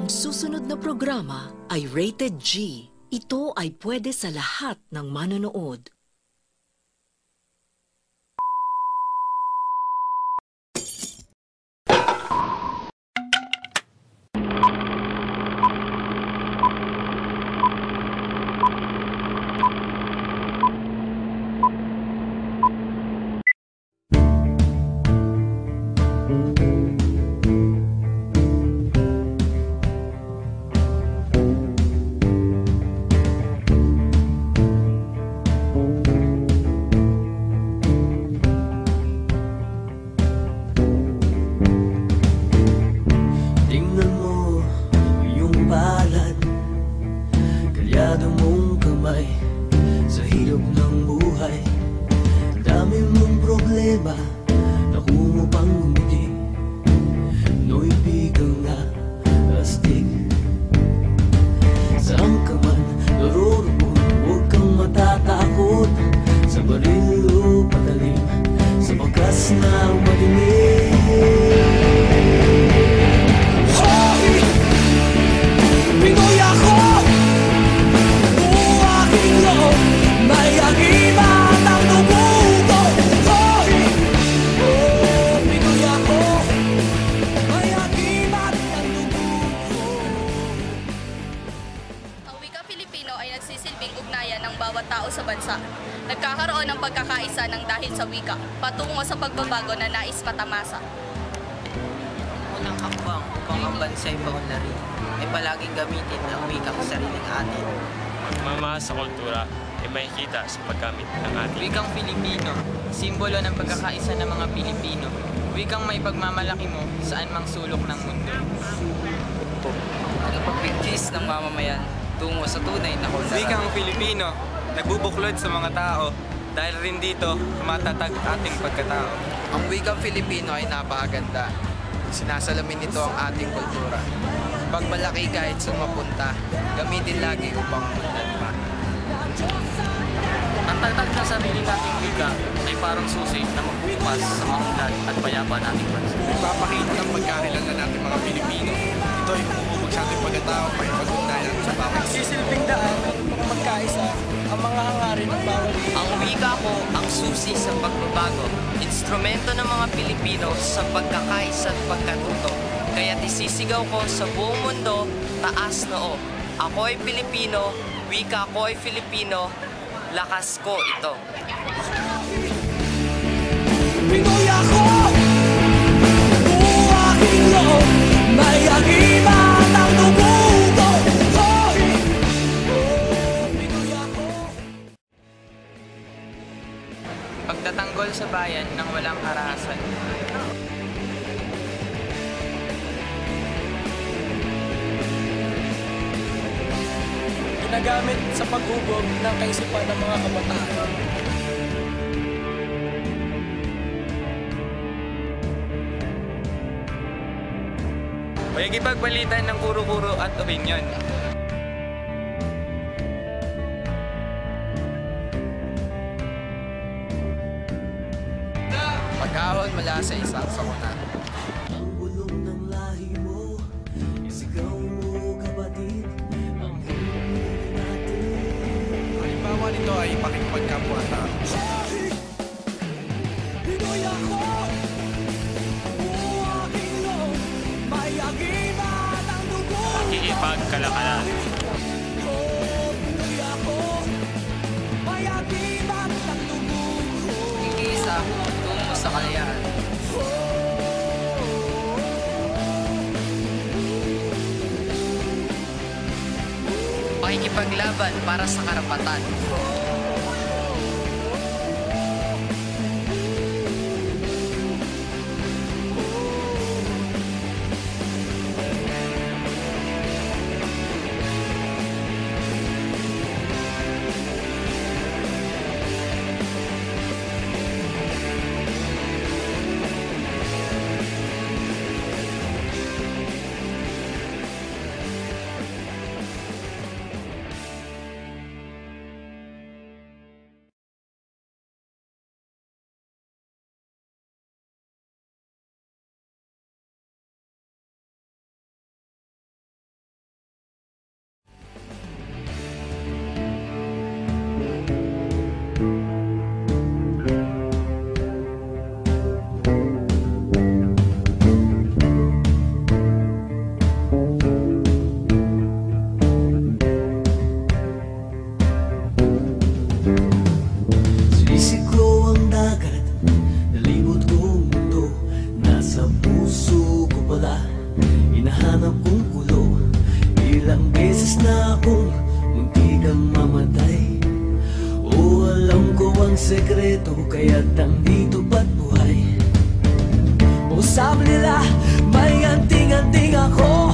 susunod na programa ay rated G. Ito ay pwede sa lahat ng manonood. Nagkakaroon ng pagkakaisa ng dahil sa wika, patungo sa pagbabago na nais matamasa. Unang hakbang upang ang bansa'y paunlari ay palaging gamitin ang wikang sariling atin. Pagmamahal sa kultura ay makikita sa paggamit ng ating wikang Filipino, simbolo ng pagkakaisa ng mga Pilipino. Wikang may pagmamalaki mo saan mang sulok ng mundo. Nagpagbigkis ng mamamayan tungo sa tunay na kultura. Wikang Filipino, nagbubuklod sa mga tao dahil rin dito matatag ating pagkatao. Ang wikang Filipino ay napakaganda. Sinasalamin nito ang ating kultura. Pag malaki kahit saan mapunta, gamitin lagi upang mundan pa. Ang tagtag sa sarili nating wika ay parang susi na magbubukas sa maunlad at payapa nating bansa. Nagpapakita ng pagkakilala nating mga Pilipino. Ito ay umubog sa ating pagkatao para pag-ugnayan sa bawat sisilbing daan upang magkaisa ang mga hangarin ng bawat. Ang wika ko ang susi sa pagbabago, instrumento ng mga Pilipino sa pagkakaisa at pagkatuto. Kaya't isisigaw ko sa buong mundo, taas noo. Ako ay Pilipino, wika ko ay Filipino, lakas ko ito. Pinoy ako! Buong aking loob, may agimat ang dugo ko! Pinoy ako! Pagtatanggol sa bayan ng walang karahasan. Ginagamit sa paghubog ng kaisipan ng mga kabataan. Pakikipagbalitan ng kuro-kuro at opinyon. Pag-ahon mula sa isang sakuna. Ang bulong ng lahi mo, isigaw mo kapatid, ang huli natin. Halimbawa nito ay pakikipagkapwa-tao. Pinoy ako! Buong aking loob, may agimat ang dugo. pakikipagkalakalan. Pinoy ako, may agimat ang dugo. Iisa tungo sa kalayaan. Pakikipaglaban para sa karapatan. wala, hinahanap kong kulo. Ilang beses na akong muntikang mamatay. O alam ko ang sekreto, kaya't nandito ba't buhay. O sabi nila, may anting-anting ako.